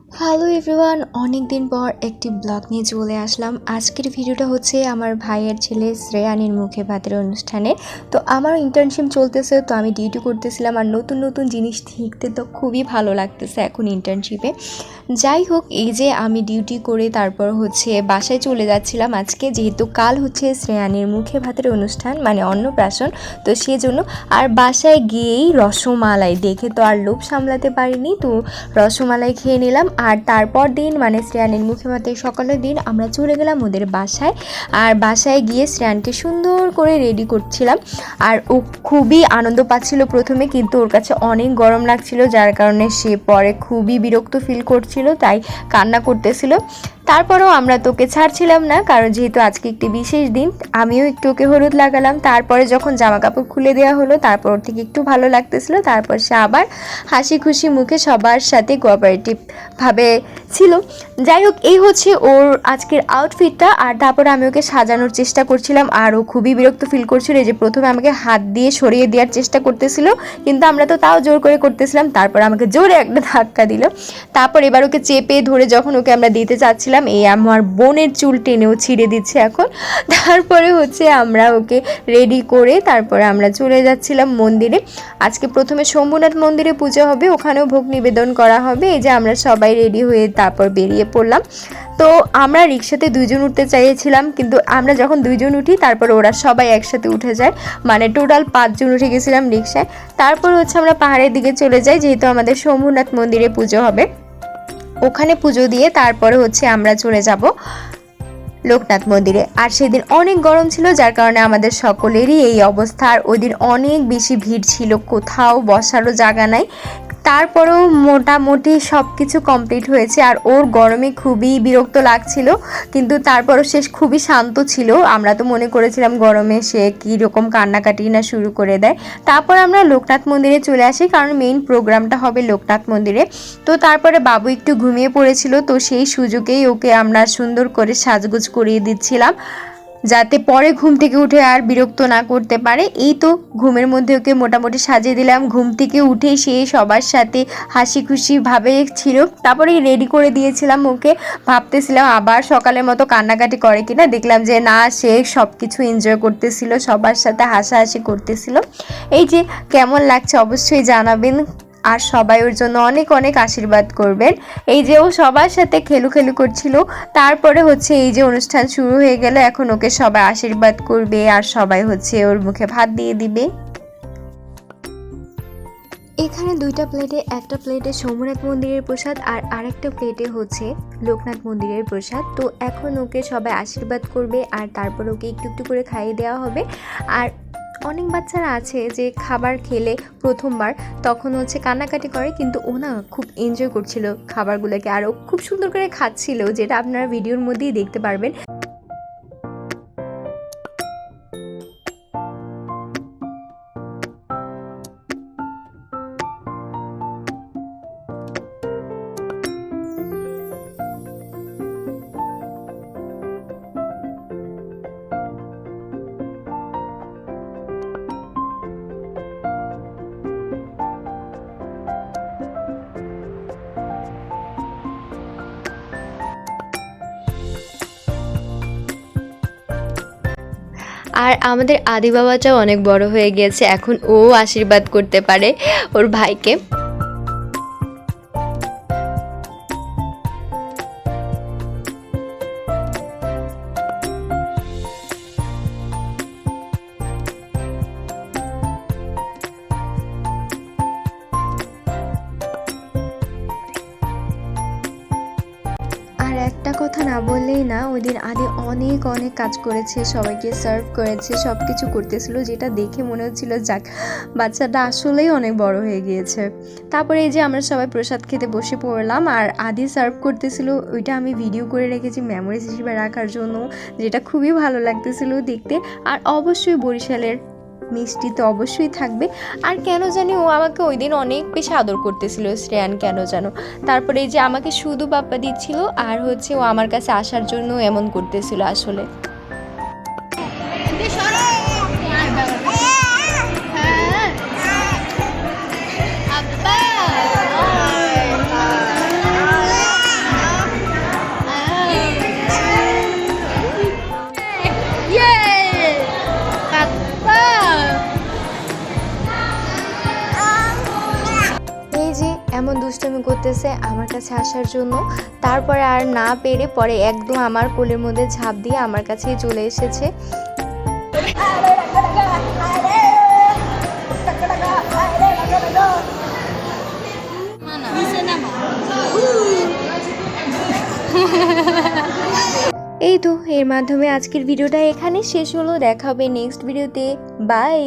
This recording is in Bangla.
হ্যালো এভরিওয়ান, অনেক দিন পর একটি ব্লগ নিয়ে চলে আসলাম। আজকের ভিডিওটা হচ্ছে আমার ভাইয়ের ছেলে শ্রেয়ানীর মুখে ভাতের অনুষ্ঠানে। তো আমার ইন্টার্নশিপ চলতেছে, তো আমি ডিউটি করতেছিলাম আর নতুন নতুন জিনিস শিখতে তো খুবই ভালো লাগতেছে এখন ইন্টার্নশিপে। যাই হোক, এই যে আমি ডিউটি করে তারপর হচ্ছে বাসায় চলে যাচ্ছিলাম আজকে, যেহেতু কাল হচ্ছে শ্রেয়ানীর মুখে ভাতের অনুষ্ঠান মানে অন্নপ্রাশন, তো সেজন্য। আর বাসায় গিয়েই রসমালাই দেখে তো আর লোভ সামলাতে পারিনি, তো রসমালাই খেয়ে নিলাম। আর তারপর দিন মানে শ্রেয়ানীর মুখে ভাতের সকালের দিন আমরা চলে গেলাম ওদের বাসায়। আর বাসায় গিয়ে শ্রেয়ানকে সুন্দর করে রেডি করছিলাম। আর ও খুবই আনন্দ পাচ্ছিল প্রথমে, কিন্তু ওর কাছে অনেক গরম লাগছিল, যার কারণে সে পরে খুবই বিরক্ত ফিল করছিল, তাই কান্না করতেছিল। তারপরেও আমরা তোকে ছাড়ছিলাম না, কারণ যেহেতু আজকে একটি বিশেষ দিন। আমিও একটু ওকে হলুদ লাগালাম। তারপরে যখন জামা কাপড় খুলে দেওয়া হলো, তারপর ওর থেকে একটু ভালো লাগতেছিল। তারপর সে আবার হাসি খুশি মুখে সবার সাথে কোঅপারেটিভ ভাবে ছিল। যাই হোক, এই হচ্ছে ওর আজকের আউটফিটটা। আর তারপরে আমি ওকে সাজানোর চেষ্টা করছিলাম, আর ও খুবই বিরক্ত ফিল করছিল, যে প্রথমে আমাকে হাত দিয়ে সরিয়ে দেওয়ার চেষ্টা করতেছিল, কিন্তু আমরা তো তাও জোর করে করতেছিলাম। তারপর আমাকে জোরে একটা ধাক্কা দিল। তারপর এবার ওকে চেপে ধরে যখন ওকে আমরা দিতে চাচ্ছিলাম, এই আমার বোনের চুল টেনেও ছিঁড়ে দিচ্ছে এখন। তারপরে হচ্ছে আমরা ওকে রেডি করে তারপরে আমরা চলে যাচ্ছিলাম মন্দিরে। আজকে প্রথমে শম্ভুনাথ মন্দিরে পুজো হবে, ওখানেও ভোগ নিবেদন করা হবে। এই যে আমরা সবাই রেডি হয়ে তারপর বেরিয়ে পড়লাম। তো আমরা রিক্সাতে দুইজন উঠতে চাইছিলাম, কিন্তু আমরা যখন দুইজন উঠি তারপর ওরা সবাই একসাথে উঠে যায়, মানে টোটাল 5 জন উঠে গেছিলাম রিক্সায়। তারপর হচ্ছে আমরা পাহাড়ের দিকে চলে যাই, যেহেতু আমাদের শম্ভুনাথ মন্দিরে পুজো হবে। ওখানে পুজো দিয়ে তারপরে হচ্ছে আমরা চলে যাব লোকনাথ মন্দিরে। আর সেদিন অনেক গরম ছিল, যার কারণে আমাদের সকলেরই এই অবস্থা। আর ওই দিন অনেক বেশি ভিড় ছিল, কোথাও বসারও জায়গা নাই। তারপরেও মোটামুটি সব কিছু কমপ্লিট হয়েছে। আর ওর গরমে খুবই বিরক্ত লাগছিল, কিন্তু তারপরও সে খুবই শান্ত ছিল। আমরা তো মনে করেছিলাম গরমে সে কীরকম কান্নাকাটি না শুরু করে দেয়। তারপর আমরা লোকনাথ মন্দিরে চলে আসি, কারণ মেইন প্রোগ্রামটা হবে লোকনাথ মন্দিরে। তো তারপরে বাবু একটু ঘুমিয়ে পড়েছিল, তো সেই সুযোগেই ওকে আমরা সুন্দর করে সাজগোজ করিয়ে দিচ্ছিলাম, যাতে পরে ঘুম থেকে উঠে আর বিরক্ত না করতে পারে। এই তো ঘুমের মধ্যে ওকে মোটামুটি সাজিয়ে দিলাম। ঘুম থেকে উঠে সে সবার সাথে হাসি খুশি ভাবে ছিল। তারপরে রেডি করে দিয়েছিলাম ওকে। ভাবতেছিলাম আবার সকালের মতো কান্নাকাটি করে কিনা, দেখলাম যে না, সে সব কিছু এনজয় করতেছিল, সবার সাথে হাসাহাসি করতেছিল। এই যে কেমন লাগছে অবশ্যই জানাবেন, আর সবাই ওর জন্য অনেক অনেক আশীর্বাদ করবেন। এই যে ও সবার সাথে খেলু করছিল। তারপরে হচ্ছে এই যে অনুষ্ঠান শুরু হয়ে গেল, এখন ওকে সবাই আশীর্বাদ করবে, আর সবাই হচ্ছে ওর মুখে ভাত দিয়ে দিবে। এখানে দুইটা প্লেটে, একটা প্লেটে শম্ভুনাথ মন্দিরের প্রসাদ আর আরেকটা প্লেটে হচ্ছে লোকনাথ মন্দিরের প্রসাদ। তো এখন ওকে সবাই আশীর্বাদ করবে, আর তারপর ওকে একটু একটু করে খাইয়ে দেওয়া হবে। আর অনেক বাচ্চারা আছে যে খাবার খেলে প্রথমবার তখন হচ্ছে কান্নাকাটি করে, কিন্তু ও না খুব এনজয় করছিল খাবারগুলোকে, আর ও খুব সুন্দর করে খাচ্ছিল, যেটা আপনারা ভিডিওর মধ্যেই দেখতে পারবেন। আর আমাদের আদি বাবাটাও অনেক বড় হয়ে গিয়েছে, এখন ও আশীর্বাদ করতে পারে ওর ভাইকে। আর একটা কথা না বললেই না, ওই দিন আদি অনেক অনেক কাজ করেছে, সবাইকে সার্ভ করেছে, সব কিছু করতেছিল, যেটা দেখে মনে হচ্ছিল যাক বাচ্চাটা আসলেই অনেক বড় হয়ে গিয়েছে। তারপরে এই যে আমরা সবাই প্রসাদ খেতে বসে পড়লাম, আর আদি সার্ভ করতেছিল, ওইটা আমি ভিডিও করে রেখেছি মেমোরিজ হিসেবে রাখার জন্য, যেটা খুবই ভালো লাগতেছিল দেখতে। আর অবশ্যই বরিশালের মিষ্টি তো অবশ্যই থাকবে। আর কেন জানি ও আমাকে ওই দিন অনেক বেশি আদর করতেছিল শ্রেয়ান, কেন জানো। তারপরে এই যে আমাকে শুধু পাপ্পা দিচ্ছিল, আর হচ্ছে ও আমার কাছে আসার জন্য এমন করতেছিল আসলে। এমন দুষ্টুমি করতেছে আমার কাছে আসার জন্য। তারপরে আর না পেরে পরে একদম আমার কোলের মধ্যে ঝাঁপ দিয়ে আমার কাছেই চলে এসেছে। এই তো এর মাধ্যমে আজকের ভিডিওটা এখানে শেষ হলো। দেখা হবে নেক্সট ভিডিওতে। বাই।